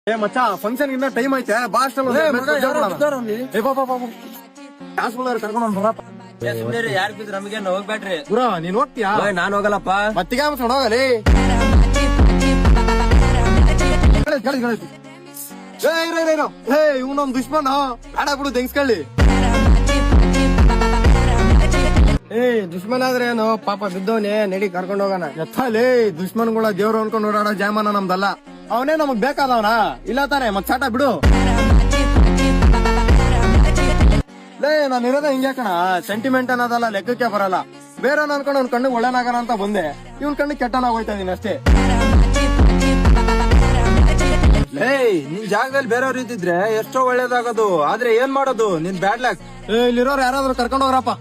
ಏ ಮಚ್ಚ ಫಂಕ್ಷನ್ ಇನ್ನ ಟೈಮ್ ಐತೆ ಬಾ ಅಷ್ಟಲ್ಲ ಯಾರ್ ಬಿದ್ರು ನಮಗೆ ಹೋಗ್ಬೇಡ್ರಿ ಗುರ ನೀನ್ ಹೋಗ್ತೀಯಾ ನಾನ್ ಹೋಗಲ್ಲಪ್ಪ ಮತ್ತಿಗೆ ಹೋಗಲಿ ಇವ್ ನಮ್ ದುಶ್ಮನ್ ಬೇಡ ಬಿಡು ತೆಗಿಸ್ಕೊಳ್ಳಿ ದುಶ್ಮನ್ ಆದ್ರೆ ಏನು ಪಾಪ ಬಿದ್ದವನೇ ನಡಿ ಕರ್ಕೊಂಡ್ ಹೋಗೋಣ ಎತ್ತಲೇ ದುಶ್ಮನ್ಗಳ ದೇವ್ರು ಅನ್ಕೊಂಡ್ ಓಡಾಡೋ ಜಾಯಮಾನ ನಮ್ದಲ್ಲ ಅವನೇ ನಮಗ್ ಬೇಕಾದವನ ಇಲ್ಲ ತಾನೆ ಮತ್ ಚಾಟ ಬಿಡು ಲೇ ನಾನ್ ಇರೋದ ಹಿಂಗೆ ಕಣ ಸೆಂಟಿಮೆಂಟ್ ಅನ್ನೋದಲ್ಲ ಲೆಕ್ಕಕ್ಕೆ ಬರಲ್ಲ ಬೇರೆ ಅನ್ಕೊಂಡು ಅವ್ನ ಕಣ್ಣಿಗೆ ಒಳ್ಳೆನಾಗಣ ಅಂತ ಬಂದೆ ಇವ್ನ ಕಣ್ಣಿಗೆ ಕೆಟ್ಟನಾಗೋಯ್ತಾ ಇದೀನಿ ಅಷ್ಟೇ ನಿನ್ ಜಾಗದಲ್ಲಿ ಬೇರೆಯವ್ರು ಇದ್ದಿದ್ರೆ ಎಷ್ಟೋ ಒಳ್ಳೇದಾಗೋದು ಆದ್ರೆ ಏನ್ ಮಾಡೋದು ನಿನ್ ಬ್ಯಾಡ್ ಲಕ್ ಇಲ್ಲಿರೋರು ಯಾರಾದ್ರೂ ಕರ್ಕೊಂಡು ಹೋಗ್ರಪ್ಪ